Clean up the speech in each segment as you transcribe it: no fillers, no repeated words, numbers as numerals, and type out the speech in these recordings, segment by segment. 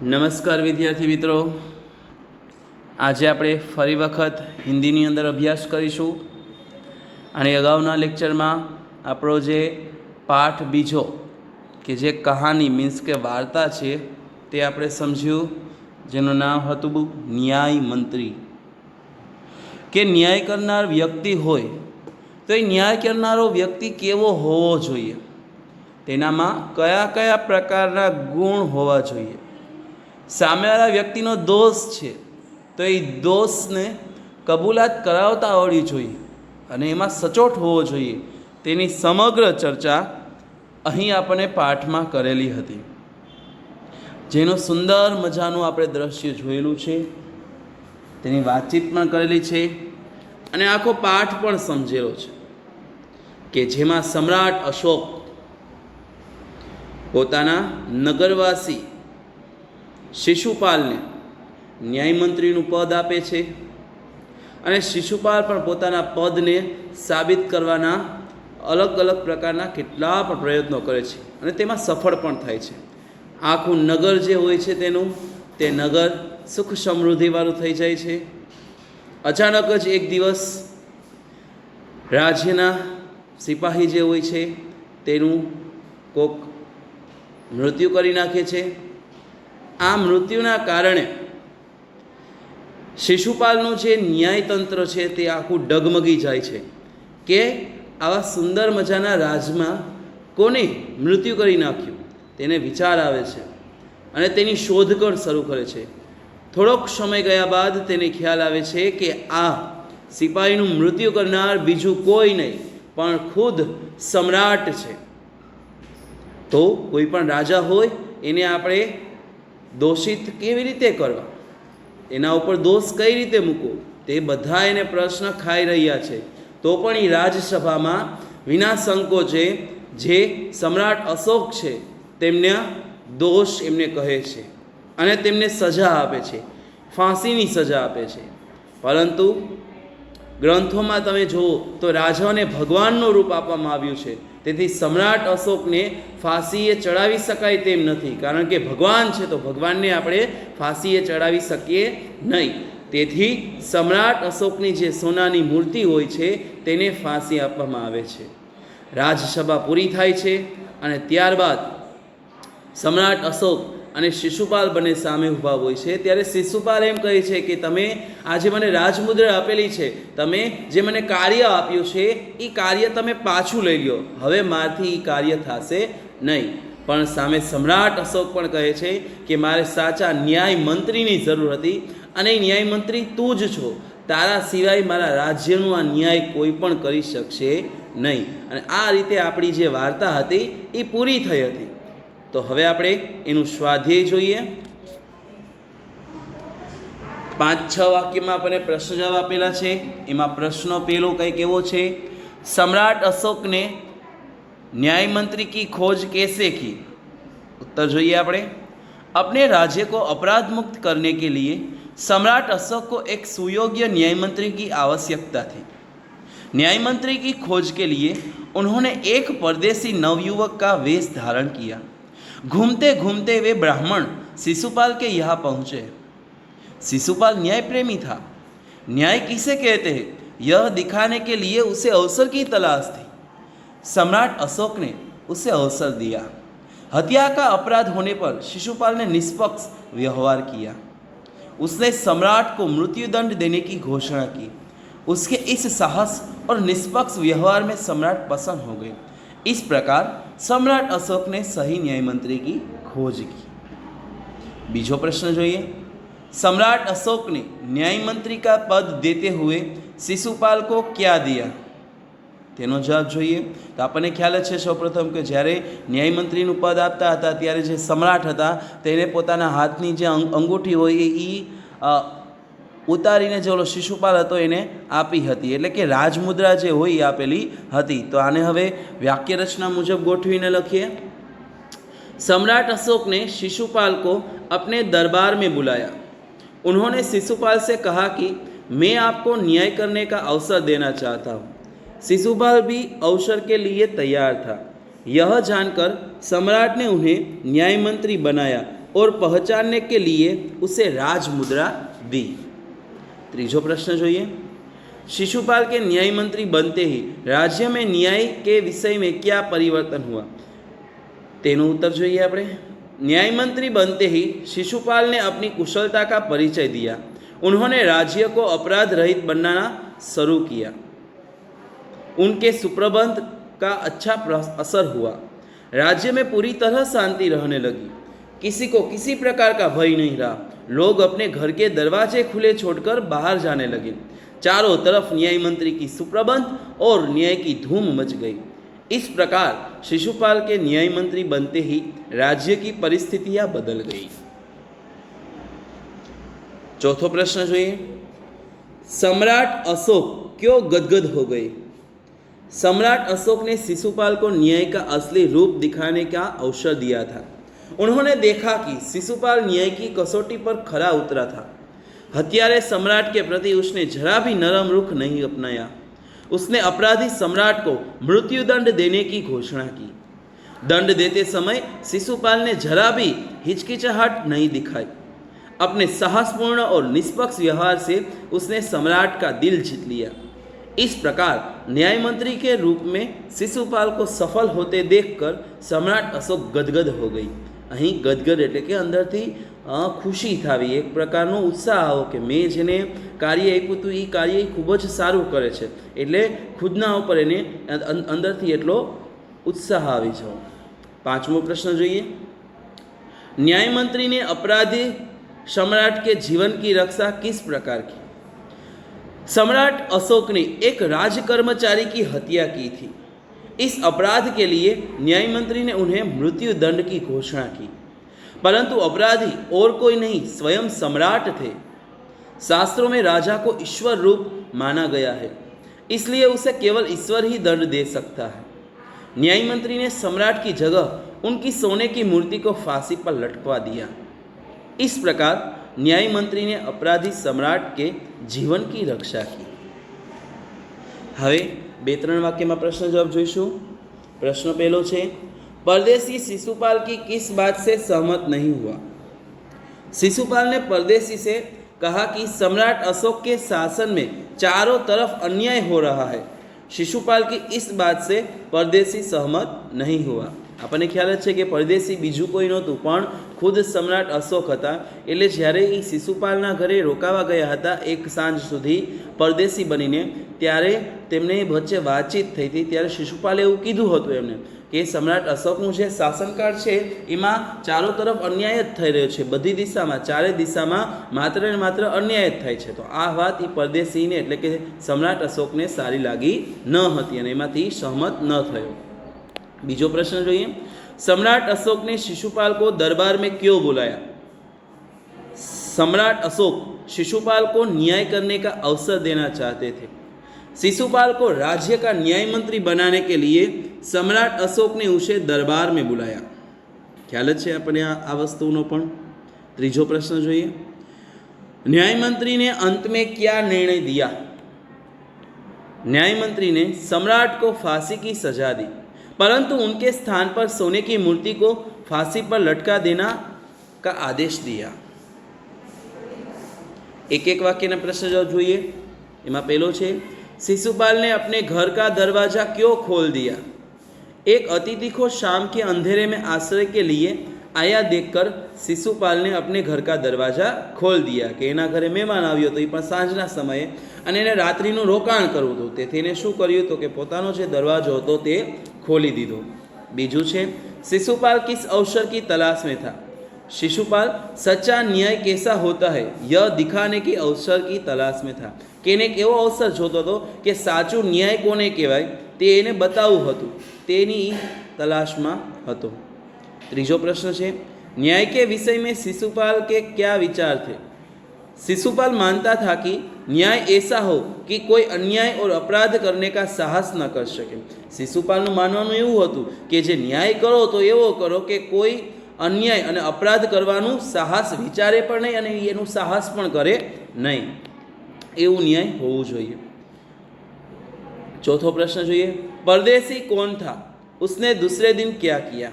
નમસ્કાર વિદ્યાર્થી મિત્રો, આજે આપણે ફરી વખત હિન્દીની અંદર અભ્યાસ કરીશું. અને અગાઉના લેક્ચરમાં આપણો જે પાઠ બીજો કે જે કહાની મીન્સ કે વાર્તા છે તે આપણે સમજ્યું, જેનું નામ હતું ન્યાય મંત્રી. કે ન્યાય કરનાર વ્યક્તિ હોય તો એ ન્યાય કરનારો વ્યક્તિ કેવો હોવો જોઈએ, તેનામાં કયા કયા પ્રકારના ગુણ હોવા જોઈએ. સામેવાળા વ્યક્તિનો દોષ છે તો એ દોષને કબૂલાત કરાવતા આવડવી જોઈએ અને એમાં સચોટ હોવો જોઈએ. તેની સમગ્ર ચર્ચા અહીં આપણે પાઠમાં કરેલી હતી, જેનું સુંદર મજાનું આપણે દ્રશ્ય જોયેલું છે, તેની વાતચીત પણ કરેલી છે અને આખો પાઠ પણ સમજેલો છે. કે જેમાં સમ્રાટ અશોક પોતાના નગરવાસી શિશુપાલને ન્યાયમંત્રીનું પદ આપે છે અને શિશુપાલ પણ પોતાના પદને સાબિત કરવાના અલગ અલગ પ્રકારના કેટલા પણ પ્રયત્નો કરે છે અને તેમાં સફળ પણ થાય છે. આખું નગર જે હોય છે તે નગર સુખ સમૃદ્ધિવાળું થઈ જાય છે. અચાનક જ એક દિવસ રાજ્યના સિપાહી જે હોય છે તેનું કોક મૃત્યુ કરી નાખે છે. આ મૃત્યુના કારણે શિશુપાલનું જે ન્યાયતંત્ર છે તે આખું ડગમગી જાય છે કે આવા સુંદર મજાના રાજમાં કોને મૃત્યુ કરી નાખ્યું. તેને વિચાર આવે છે અને તેની શોધખોળ શરૂ કરે છે. થોડોક સમય ગયા બાદ તેને ખ્યાલ આવે છે કે આ સિપાહીનું મૃત્યુ કરનાર બીજું કોઈ નહીં પણ ખુદ સમ્રાટ છે. તો કોઈ પણ રાજા હોય એને આપણે દોષિત કેવી રીતે કરવા, એના ઉપર દોષ કઈ રીતે મૂકવો, તે બધા એને પ્રશ્ન ખાઈ રહ્યા છે. તો પણ એ રાજસભામાં વિના સંકોચે જે સમ્રાટ અશોક છે તેમને દોષ એમને કહે છે અને તેમને સજા આપે છે, ફાંસીની સજા આપે છે. પરંતુ ગ્રંથોમાં તમે જુઓ તો રાજાઓને ભગવાનનું રૂપ આપવામાં આવ્યું છે, તેથી સમ્રાટ અશોકને ફાંસીએ ચડાવી શકાય તેમ નથી, કારણ કે ભગવાન છે તો ભગવાનને આપણે ફાંસીએ ચડાવી શકીએ નહીં. તેથી સમ્રાટ અશોકની જે સોનાની મૂર્તિ હોય છે તેને ફાંસી આપવામાં આવે છે. રાજસભા પૂરી થાય છે અને ત્યારબાદ સમ્રાટ અશોક અને શિશુપાલ બંને સામે ઊભા હોય છે. ત્યારે શિશુપાલ એમ કહે છે કે તમે આજે મને રાજમુદ્રા આપેલી છે, તમે જે મને કાર્ય આપ્યું છે એ કાર્ય તમે પાછું લઈ લો, હવે મારાથી એ કાર્ય થશે નહીં. પણ સામે સમ્રાટ અશોક પણ કહે છે કે મારે સાચા ન્યાય મંત્રીની જરૂર હતી અને એ ન્યાય મંત્રી તું જ છો, તારા સિવાય મારા રાજ્યનું આ ન્યાય કોઈ પણ કરી શકશે નહીં. અને આ રીતે આપણી જે વાર્તા હતી એ પૂરી થઈ હતી. તો હવે આપણે એનું સ્વાધ્યાય જોઈએ. 5-6 વાક્યમાં આપણને પ્રશ્ન જવાબ આપેલા છે. એમાં પ્રશ્નો પહેલો કંઈક એવો છે, सम्राट अशोक ने न्याय मंत्री की खोज कैसे की. उत्तर જોઈએ આપણે. अपने राज्य को अपराध मुक्त करने के लिए सम्राट अशोक को एक सुयोग्य न्याय मंत्री की आवश्यकता थी. न्याय मंत्री की खोज के लिए उन्होंने एक परदेसी नवयुवक का वेश धारण किया. घूमते घूमते वे ब्राह्मण शिशुपाल के यहाँ पहुँचे. शिशुपाल न्याय प्रेमी था. न्याय किसे कहते हैं यह दिखाने के लिए उसे अवसर की तलाश थी. सम्राट अशोक ने उसे अवसर दिया. हत्या का अपराध होने पर शिशुपाल ने निष्पक्ष व्यवहार किया. उसने सम्राट को मृत्युदंड देने की घोषणा की. उसके इस साहस और निष्पक्ष व्यवहार में सम्राट पसंद हो गए. इस प्रकार सम्राट अशोक ने सही न्याय मंत्री की खोज की. बीजो प्रश्न જોઈએ. सम्राट अशोक ने न्याय मंत्री का पद देते हुए शिशुपाल को क्या दिया. તેનો જવાબ જોઈએ તો આપણને ખ્યાલ જ છે સૌપ્રથમ કે જ્યારે ન્યાયમંત્રીનું પદ આપતા હતા ત્યારે જે સમ્રાટ હતા તેને પોતાના હાથની જે અંગૂઠી હોય એ ઉતારીને જે ઓલો શિશુપાલ હતો એને આપી હતી, એટલે કે રાજમુદ્રા જે હોય એ આપેલી હતી. તો આને હવે વાક્ય રચના મુજબ ગોઠવીને લખીએ. सम्राट अशोक ने शिशुपाल को अपने दरबार में बुलाया. उन्होंने शिशुपाल से कहा कि मैं आपको न्याय करने का अवसर देना चाहता हूँ. शिशुपाल भी अवसर के लिए तैयार था. यह जानकर सम्राट ने उन्हें न्याय मंत्री बनाया और पहचानने के लिए उसे राज मुद्रा दी। तीजो प्रश्न જોઈએ। शिशुपाल के न्याय मंत्री बनते ही राज्य में न्याय के विषय में क्या परिवर्तन हुआ? तेनो उत्तर જોઈએ આપણે। न्याय मंत्री बनते ही शिशुपाल ने अपनी कुशलता का परिचय दिया। उन्होंने राज्य को अपराध रहित बनाना शुरू किया। उनके सुप्रबंध का अच्छा असर हुआ। राज्य में पूरी तरह शांति रहने लगी। किसी को किसी प्रकार का भय नहीं रहा। लोग अपने घर के दरवाजे खुले छोड़कर बाहर जाने लगे। चारों तरफ न्याय मंत्री की सुप्रबंध और न्याय की धूम मच गई। इस प्रकार शिशुपाल के न्याय मंत्री बनते ही राज्य की परिस्थितियां बदल गई। चौथो प्रश्न જોઈએ। सम्राट अशोक क्यों गदगद हो गए? सम्राट अशोक ने शिशुपाल को न्याय का असली रूप दिखाने का अवसर दिया था। उन्होंने देखा कि शिशुपाल न्याय की कसौटी पर खरा उतरा था। हत्यारे सम्राट के प्रति उसने जरा भी नरम रुख नहीं अपनाया। उसने अपराधी सम्राट को मृत्युदंड देने की घोषणा की। दंड देते समय शिशुपाल ने जरा भी हिचकिचाहट नहीं दिखाई। अपने साहसपूर्ण और निष्पक्ष व्यवहार से उसने सम्राट का दिल जीत लिया। इस प्रकार न्याय मंत्री के रूप में शिशुपाल को सफल होते देखकर सम्राट अशोक गदगद हो गई। અહીં ગદગદ એટલે કે અંદરથી ખુશી થાવી, એક પ્રકારનો ઉત્સાહ આવો કે મેં જેને કાર્ય આપ્યું હતું એ કાર્ય ખૂબ જ સારું કરે છે, એટલે ખુદના ઉપર એને અંદરથી એટલો ઉત્સાહ આવી જાવ। પાંચમો પ્રશ્ન જોઈએ। न्याय मंत्री ने अपराधी सम्राट के जीवन की रक्षा किस प्रकार की? सम्राट अशोक ने एक राज कर्मचारी की हत्या की थी। इस अपराध के लिए न्याय मंत्री ने उन्हें मृत्यु दंड की घोषणा की, परंतु अपराधी और कोई नहीं स्वयं सम्राट थे। शास्त्रों में राजा को ईश्वर रूप माना गया है, इसलिए उसे केवल ईश्वर ही दंड दे सकता है। न्याय मंत्री ने सम्राट की जगह उनकी सोने की मूर्ति को फांसी पर लटकवा दिया। इस प्रकार न्याय मंत्री ने अपराधी सम्राट के जीवन की रक्षा की। हवे 2-3 वाक्य में प्रश्न जवाब जोईशुं। प्रश्न पहलो छे, परदेशी शिशुपाल की किस बात से सहमत नहीं हुआ? शिशुपाल ने परदेशी से कहा कि सम्राट अशोक के शासन में चारों तरफ अन्याय हो रहा है। शिशुपाल की इस बात से परदेशी सहमत नहीं हुआ। આપણને ખ્યાલ જ છે કે પરદેશી બીજું કોઈ નહોતું પણ ખુદ સમ્રાટ અશોક હતા। એટલે જ્યારે એ શિશુપાલના ઘરે રોકાવા ગયા હતા એક સાંજ સુધી પરદેશી બનીને, ત્યારે તેમને વચ્ચે વાતચીત થઈ હતી। ત્યારે શિશુપાલે એવું કીધું હતું એમને કે સમ્રાટ અશોકનું જે શાસનકાળ છે એમાં ચારો તરફ અન્યાય જ થઈ રહ્યો છે, બધી દિશામાં, ચારે દિશામાં માત્ર ને માત્ર अन्याय જ થાય છે। તો આ વાત એ પરદેશીને એટલે કે સમ્રાટ અશોકને સારી લાગી ન હતી અને એમાંથી સહમત ન થયો। बीजो प्रश्न જોઈએ। सम्राट अशोक ने शिशुपाल को दरबार में क्यों बुलाया? सम्राट अशोक शिशुपाल को न्याय करने का अवसर देना चाहते थे। शिशुपाल को राज्य का न्याय मंत्री बनाने के लिए सम्राट अशोक ने उसे दरबार में बुलाया। ख्याल ज छे आपणे आ वस्तुनो पण। त्रीजो प्रश्न જોઈએ। न्याय मंत्री ने अंत में क्या निर्णय दिया? न्याय मंत्री ने सम्राट को फांसी की सजा दी, परंतु उनके स्थान पर सोने की मूर्ति को फांसी पर लटका देना का आदेश दिया। एक एक वाक्य ना प्रश्न जवाब જોઈએ। एमा पहलो छे, शिशुपाल ने अपने घर का दरवाजा क्यों खोल दिया? एक अतिथि को शाम के अंधेरे में आश्रय के लिए आया देखकर शिशुपाल ने अपने घर का दरवाजा खोल दिया कि एना घरे मेहमान આવ્યો તો એ પણ સાંજના સમયે અને એને રાત્રિનું રોકાણ કરવું હતું, તેથી એને શું કર્યું તો કે પોતાનો જે દરવાજો હતો તે खोली दीधो। बीजू छे, शिशुपाल किस अवसर की तलाश में था? शिशुपाल सच्चा न्याय कैसा होता है यह दिखाने की अवसर की तलाश में था। केने केवो अवसर जोतो तो कि साचू न्याय कोने कहेवाय ते एने बतावुं हतुं, तेनी तलाश में हतो। त्रीजो प्रश्न छे, न्याय के विषय में शिशुपाल के क्या विचार थे? शिशुपाल मानता था कि न्याय ऐसा हो कि कोई अन्याय और अपराध करने का साहस न कर सके। शिशुपालનું માનવાનું એવું હતું કે જે ન્યાય કરો તો એવો કરો કે કોઈ अन्याय અને अपराध કરવાનું સાહસ વિચારે પણ નહીં અને એનું સાહસ પણ કરે નહીં, એવું ન્યાય હોવું જોઈએ। चौथो प्रश्न જોઈએ। परदेशी कौन था? उसने दूसरे दिन क्या किया?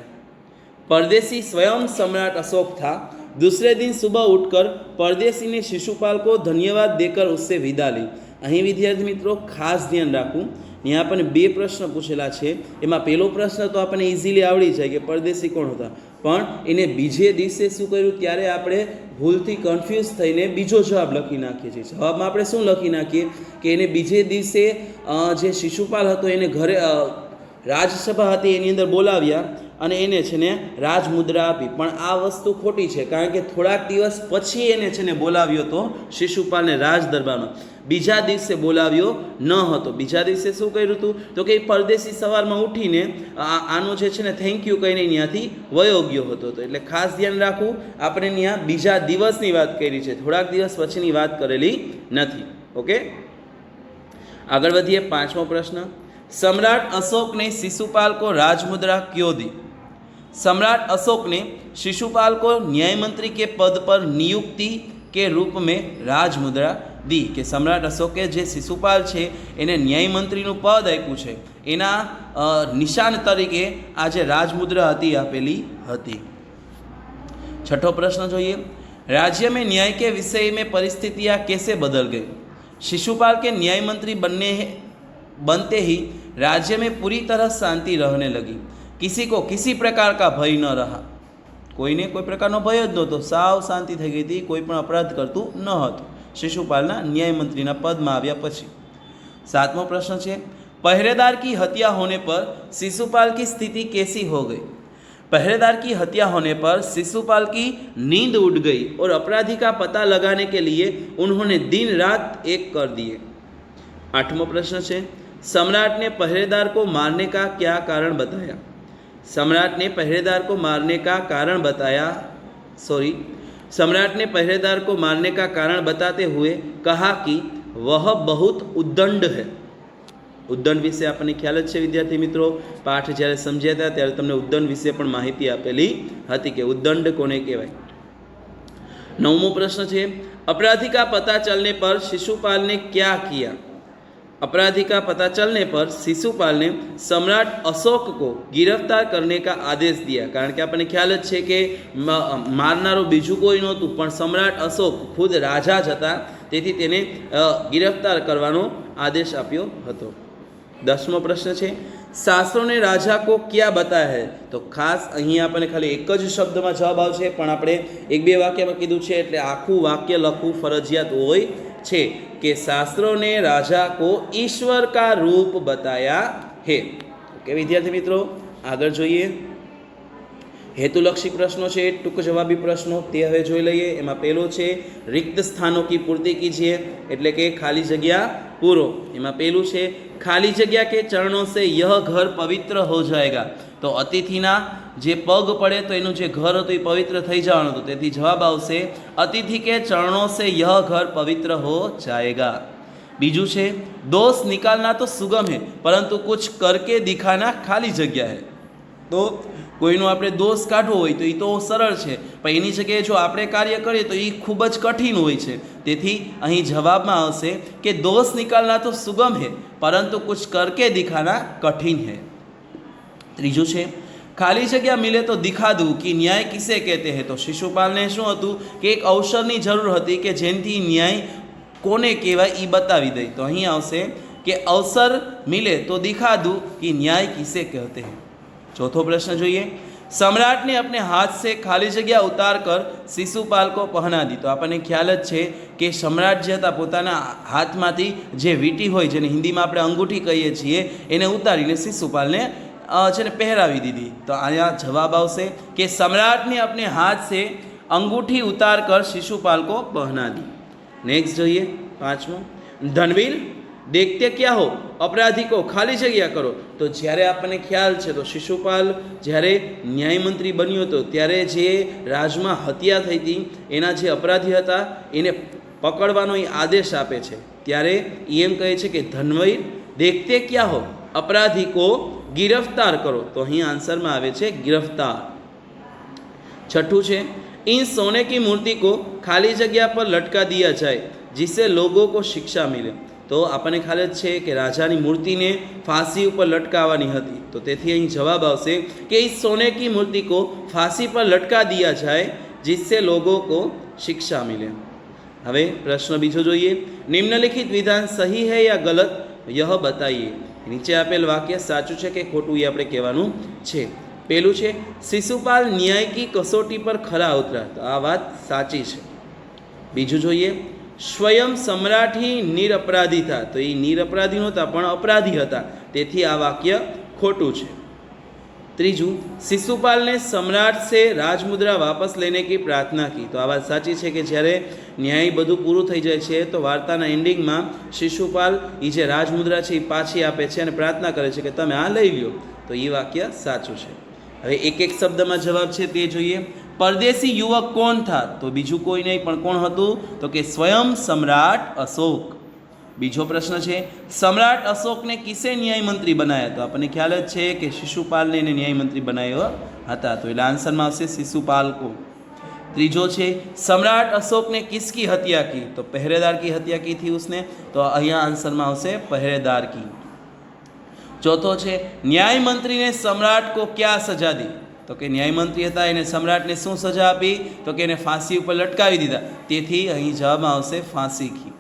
परदेसी स्वयं सम्राट अशोक था। दूसरे दिन सुबह उठकर परदेसी ने शिशुपाल को धन्यवाद देकर उससे विदा ली। અહીં વિદ્યાર્થી મિત્રો ખાસ ધ્યાન રાખવું, यहाँ આપણને બે પ્રશ્ન પૂછેલા છે, એમાં પહેલો પ્રશ્ન તો આપણને ઇઝીલી આવડી જાય કે પરદેશી કોણ હતા, પણ એને બીજે દિવસે શું કર્યું ત્યારે આપણે ભૂલથી કન્ફ્યુઝ થઈને બીજો જવાબ લખી નાખીએ છીએ। જવાબમાં આપણે શું લખી નાખીએ કે એને બીજે દિવસે જે શિશુપાલ હતો એને ઘરે રાજસભા હતી એની અંદર બોલાવ્યા અને એને છે ને રાજમુદ્રા આપી, પણ આ વસ્તુ ખોટી છે, કારણ કે થોડાક દિવસ પછી એને છે ને બોલાવ્યો હતો શિશુપાલને રાજ દરબારમાં, બીજા દિવસે બોલાવ્યો ન હતો। બીજા દિવસે શું કર્યું હતું તો કે પરદેશી સવારમાં ઉઠીને આનો જે છે ને થેન્ક યુ કહીને ત્યાંથી વયો ગયો હતો। તો એટલે ખાસ ધ્યાન રાખવું, આપણે ત્યાં બીજા દિવસની વાત કરી છે, થોડાક દિવસ પછીની વાત કરેલી નથી। ઓકે, આગળ વધીએ। પાંચમો પ્રશ્ન, सम्राट अशोक ने शिशुपाल को राजमुद्रा क्यों दी? सम्राट अशोक ने शिशुपाल को न्याय मंत्री के पद पर नियुक्ति के रूप में राजमुद्रा दी कि सम्राट अशोके जे शिशुपाल है एने न्याय मंत्रीनु पद आप्युं छे, एना निशान तरीके आज राजमुद्रा हती आपेली हती। छठो प्रश्न जोईए, राज्य में न्याय के विषय में परिस्थितियां कैसे बदल गई? शिशुपाल के न्याय मंत्री बनते ही राज्य में पूरी तरह शांति रहने लगी। किसी को किसी प्रकार का भय न रहा, कोई ने कोई प्रकारनो भय ज नहोतो, साव शांति थई गई थी, कोई पण अपराध करतुं न हतुं शिशुपालना न्याय मंत्रीना पदमां आव्या पछी। सातमो प्रश्न छे, पहरेदार की हत्या होने पर शिशुपाल की स्थिति कैसी हो गई? पहरेदार की हत्या होने पर शिशुपाल की नींद उड़ गई और अपराधी का पता लगाने के लिए उन्होंने दिन रात एक कर दिए। आठवां प्रश्न है, सम्राट ने पहरेदार को मारने का क्या कारण बताया? सम्राट ने पहरेदार को मारने का कारण बताया सम्राट ने पहरेदार को मारने का कारण बताते हुए कहा कि वह बहुत उद्दंड है। उद्दंड विषय आपने ख्याल ज छे विद्यार्थी मित्रों, पाठ ज्यारे समझ्या था त्यारे तमने उद्दंड विषय पण माहिती आपेली हती कि उद्दंड कोने कहेवाय। नवमो प्रश्न है, अपराधी का पता चलने पर शिशुपाल ने क्या किया? अपराधी का पता चलने पर शिशुपाल ने सम्राट अशोक को गिरफ्तार करने का आदेश दिया, कारण के आपने ख्याल ज छे कि मारनारो बीजू कोई नहोतुं पण सम्राट अशोक खुद राजा ज हता, तेथी तेने गिरफ्तार करवानो आदेश आप्यो हतो। 10मो प्रश्न है, शास्त्रों ने राजा को क्या बताया है? तो खास अहीं आपने खाली एक ज शब्द में जवाब आवशे, पण आपणे एक बे वाक्य में कीधुं छे एटले आखुं वाक्य लखવું फरजियात होय छे कि शास्त्रों ने राजा को ईश्वर का रूप बताया है। ओके विद्यार्थी मित्रों, आगे जोईए। हेतुलक्षी प्रश्नों है, टूंक जवाबी प्रश्नों ते हवे जोई लईए। एमां पहेलो छे रिक्त स्थानों की पूर्ति कीजिए, एटले के खाली जग्या पूरो। एमां पहेलुं छे खाली जग्या के चरणों से यह घर पवित्र हो जाएगा। तो अतिथिना जे पग पड़े तो एनु जे घर हतुं ए पवित्र थई जवानुं हतुं, तेथी जवाब आवशे अतिथि के चरणों से यह घर पवित्र हो जाएगा। बीजू छे दोष निकालना तो सुगम है परंतु कुछ करके दिखाना खाली जग्या है। तो कोईनो आपणे दोष काढવો હોય तो ये तो सरल है, पण एनी जग्याए जो आपणे कार्य करीए तो ये खूब ज कठिन होय छे। तेथी અહીં जवाबमां आवशे कि दोष निकालना तो सुगम है परंतु कुछ करके दिखाना कठिन है। त्रीजू छे खाली जग्या मिले तो दिखा दूँ कि न्याय किसे कहते हैं। तो शिशुपाल ने शुं हतुं कि एक अवसरनी जरूर हती कि जेनाथी न्याय कोने कहेवाय ई बतावी दे। तो અહીં आवशे कि अवसर मिले तो दिखा दूँ कि न्याय किसे कहते हैं। चौथो प्रश्न जोईए, सम्राट ने अपने हाथ से खाली जग्या उतार कर शिशुपाल को पहना दी। तो आपने ख्याल ज छे कि सम्राट जे हता पोताना हाथमांथी जे वींटी होय जेने हिंदीमां आपणे अंगूठी कहीए छीए एने उतारीने शिशुपालने जेने पहरावी दीधी। तो आया जवाब आवशे कि सम्राट ने अपने हाथ से अंगूठी उतार कर शिशुपाल को पहना दी। नेक्स्ट जोईए 5मो, धनवीर देखते क्या हो अपराधी को खाली जग्या करो। तो ज्यारे आपने ख्याल है तो शिशुपाल ज्यारे न्यायमंत्री बन्यो तो त्यारे जे राजमां हत्या थई थी एना जे अपराधी हता एने पकड़वानो आदेश आपे छे, त्यारे एम कहे छे कि धनवीर देखते क्या हो अपराधी को गिरफ्तार करो। तो अहीं आंसर में आवे छे गिरफ्तार। छठू छे इन सोने की मूर्ति को खाली जगह पर लटका दिया जाए जिससे लोगों को शिक्षा मिले। તો આપણને ખ્યાલ જ છે કે રાજાની મૂર્તિને फांसी ઉપર લટકાવવાની હતી, તો તેથી અહીં જવાબ આવશે કે इस सोने की मूर्ति को फांसी पर लटका दिया जाए जिससे लोगों को शिक्षा मिले। હવે પ્રશ્ન બીજો જોઈએ, નિમ્નલિખિત વિધાન સહી है या गलत यह बताइए। નીચે આપેલ વાક્ય સાચું છે કે ખોટું એ આપણે કહેવાનું છે। પહેલું છે શિશુપાલ ન્યાય की कसौटी पर खरा उतरा, તો આ વાત સાચી છે। બીજું જોઈએ સ્વયં સમ્રાટ ही નિરપરાધી था, તો એ નિરપરાધી નહોતા પણ અપરાધી હતા, તેથી આ વાક્ય ખોટું છે। ત્રીજું शिशुपाल ने सम्राट से राजमुद्रा वापस लेने की प्रार्थना की, तो आ बात साची है कि જ્યારે ન્યાય બધું પૂરું થઈ જાય છે તો વાર્તાના એન્ડિંગમાં શિશુપાલ એ જે રાજમુદ્રા છે એ પાછી આપે છે અને પ્રાર્થના કરે છે કે તમે આ લઈ લ્યો, તો એ વાક્ય સાચું છે। હવે એક એક શબ્દમાં જવાબ છે તે જોઈએ। परदेसी युवक कौन था, तो बीजू कोई नहीं पण कोण हतुं, तो कि स्वयं सम्राट अशोक। बीजो प्रश्न है सम्राट अशोक ने किसे न्याय मंत्री बनाया, तो आपने ख्याल है कि शिशुपाल ने न्याय मंत्री बनाया था, तो एटले आंसर में आवशे शिशुपाल को। तीजो है सम्राट अशोक ने किसकी हत्या की, तो पहरेदार की हत्या की थी उसने, तो अहींया आंसर में आवशे पहरेदार की। चौथो है न्याय मंत्री ने सम्राट को क्या सजा दी, तो कि न्याय मंत्री था एने सम्राट ने शू सजा आपी, तो कि एने फांसी पर लटकावी दीधा, तेथी अहीं जवाब आवशे फांसी की।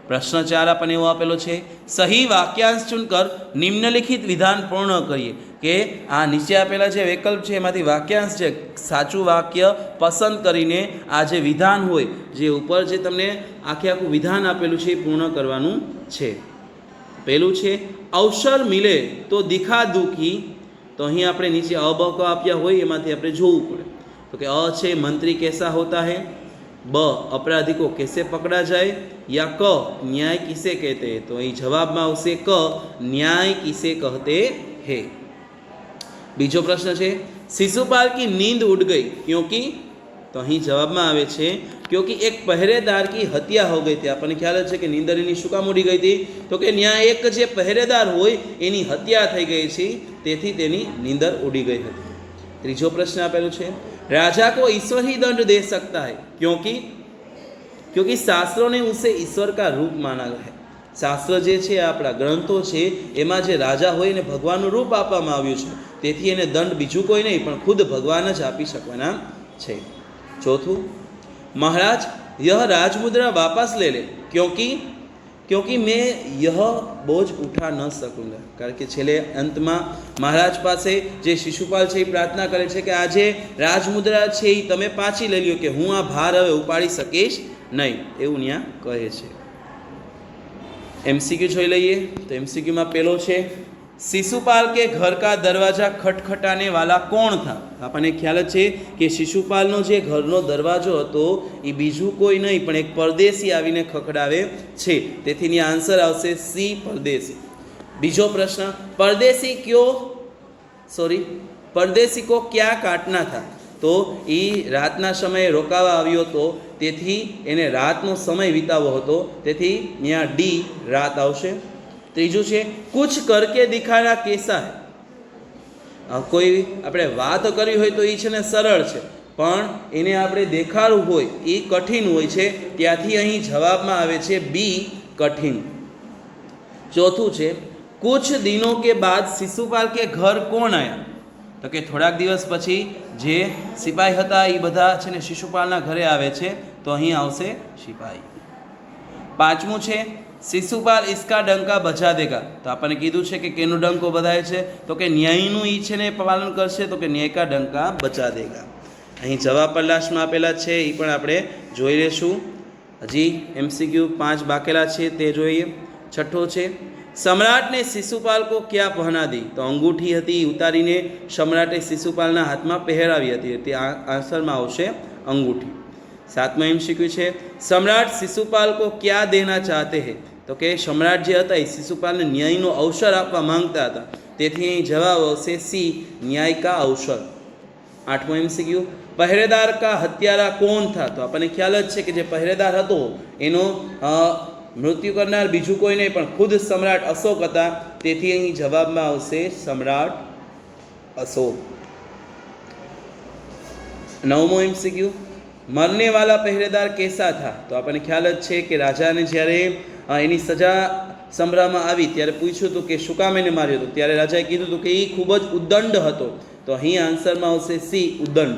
प्रश्न 4 आपने एवो आपेलो छे सही वाक्यांश चुनकर निम्नलिखित विधान पूर्ण करिए, कि आ नीचे आपेला जे विकल्प छे एमांथी वाक्यांश छे साचुं वाक्य पसंद करीने आ जे विधान होय जे उपर जे तमने आखे आखुं विधान आपेलुं छे पूर्ण करवानुं छे। पहेलुं छे अवसर मिले तो दिखा दूं की, तो अहीं आपणे नीचे अ ब क आप्या होय एमांथी आपणे जोवुं पड़े, तो कि अ छे मंत्री कैसा होता है, ब अपराधी को कैसे पकड़ा जाए, या क न्याय किसे कहते हैं, तो ये जवाब में आवशे क न्याय किसे कहते हैं। बीजो प्रश्न है शिशुपाल की नींद उड़ गई क्योंकि, तो अहीं जवाब में आवे छे क्योंकि एक पहरेदार की हत्या हो गई थी। आपने ख्याल है कि नींदर एनी शुं काम उड़ी गई थी, तो कि न्याय एक जे पहरेदार होय एनी हत्या थई गई छे, तेथी तेनी नींदर उड़ी गई हती। तीजो प्रश्न आपेलो छे राजा को ईश्वर ही दंड दे सकता है क्योंकि शास्त्रों ने उसे ईश्वर का रूप माना है। शास्त्र जे छे आपણા ગ્રંથો છે એમાં જે રાજા હોય ને ભગવાનનું રૂપ આપવામાં આવ્યું છે, તેથી એને દંડ બીજું કોઈ નહીં પણ ખુદ ભગવાન જ આપી શકવાના છે। ચોથું महाराज यह राजमुद्रा वापस ले ले क्योंकि मैं यह बोझ उठा न सकूंगा, कारण के छेल्ले अंत में महाराज पासे जे शिशुपाल छे प्रार्थना करे छे कि आज राजमुद्रा छे तमे पाछी लई ल्यो, कि हूँ आ भार हवे उपाड़ी सकीश नहीं, एवुं न्या कहे छे। एमसीक्यू जोई लईए, तो एमसीक्यू में पहेलो छे शिशुपाल के घर का दरवाजा खटखटाने वाला कौन था। आपने ख्याल है कि शिशुपालनो जे घरनो दरवाजो हतो ए बीजू कोई नहीं पण एक परदेशी आवीने खखडावे छे, तेथी आंसर आवशे सी परदेशी। बीजो प्रश्न परदेशी को क्या काटना था, तो ए रातना समय रोकावा आव्यो तो तेथी एने रातनो समय वितावो हतो, तेथी न्या डी रात आवशे। तीजू है कुछ करके दिखाना कैसा है, कोई आपणे बात करी होय तो ये ने सरल है पण एने आपणे देखाडવું होय ए कठिन होय छे, त्याथी अहीं जवाब में आवे छे बी कठिन। चौथुं छे कुछ दिनों के बाद शिशुपाल के घर कौन आया, तो कि थोड़ाक दिवस पछी जे सिपाही हता ए बधा छे ने शिशुपालना घरे आवे छे, तो अहीं आवशे सिपाही। पांचमું छे शिशुपाल इसका डंका बजा देगा, तो आपने कीधुं छे कि केनो डंको बजाय छे, तो कि न्यायनुं ई छे ने पालन करशे, तो कि न्याय का डंका बजा देगा। अहीं जवाब पर लास्ट में आपेला छे ई पण आपणे जोई लेशुं। हजी एमसीक्यू 5 बाकेला छे ते जोईए। छठ्ठो छे सम्राट ने शिशुपाल को क्या पहना दी, तो अंगूठी हती उतारीने सम्राटे शिशुपालना हाथ में पहेरावी हती, ते आंसर में आवशे अंगूठी। 7मो एमसीक्यू है सम्राट शिशुपाल को क्या देना चाहते हैं, तो कि सम्राट जे हता शिशुपाल ने न्यायनो अवसर आपवा मांगता हता, तेथी जवाब आवशे सी न्याय का अवसर। 8मो एमसीक्यू पहरेदार का हत्यारा कौन था, तो आपने ख्याल ज छे कि जे पहरेदार हतो एनो मृत्यु करनार बीजू कोई नहीं पण खुद सम्राट अशोक हता, तेथी अहीं जवाब में आवशे सम्राट अशोक। 9मो एमसीक्यू मरने वाला पहरेदार कैसा था, तो आपने ख्याल है कि राजा ने જ્યારે એની સજા સંભળાવવામાં આવી ત્યારે પૂછ્યું હતું કે શું કામ એને માર્યો હતો, ત્યારે રાજાએ કીધું હતું કે એ ખૂબ જ ઉદ્દંડ હતો. તો અહીં આન્સરમાં આવશે સી, ઉદ્દંડ.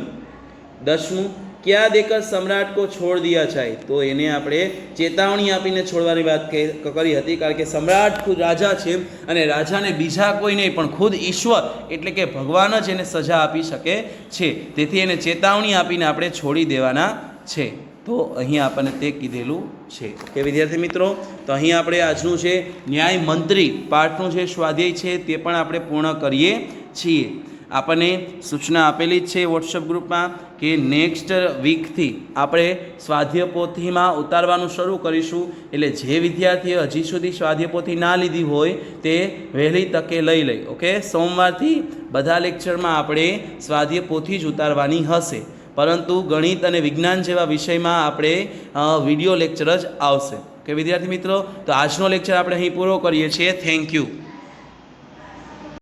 10મું, ક્યાં દેકર સમ્રાટ કો છોડ દિયા જાય, તો એને આપણે ચેતવણી આપીને છોડવાની વાત કરી હતી, કારણ કે સમ્રાટ ખુદ રાજા છે અને રાજાને બીજા કોઈ નહીં પણ ખુદ ઈશ્વર એટલે કે ભગવાન જ એને સજા આપી શકે છે. તેથી એને ચેતવણી આપીને આપણે છોડી દેવાના છે. તો અહીં આપણને તે કીધેલું છે. કે વિદ્યાર્થી મિત્રો, તો અહીં આપણે આજનું જે ન્યાય મંત્રી પાઠનું જે સ્વાધ્યાય છે તે પણ આપણે પૂર્ણ કરીએ છીએ. આપણને સૂચના આપેલી જ છે વોટ્સઅપ ગ્રુપમાં કે નેક્સ્ટ વીકથી આપણે સ્વાધ્યાય પોથીમાં ઉતારવાનું શરૂ કરીશું. એટલે જે વિદ્યાર્થીએ હજી સુધી સ્વાધ્યાય પોથી ના લીધી હોય તે વહેલી તકે લઈ લે. ઓકે, સોમવારથી બધા લેક્ચરમાં આપણે સ્વાધ્યાય પોથી જ ઉતારવાની હશે, પરંતુ ગણિત અને વિજ્ઞાન જેવા વિષયમાં આપણે વિડીયો લેક્ચર જ આવશે. કે વિદ્યાર્થી મિત્રો, તો આજનો લેક્ચર આપણે અહીં પૂરો કરીએ છીએ. Thank you.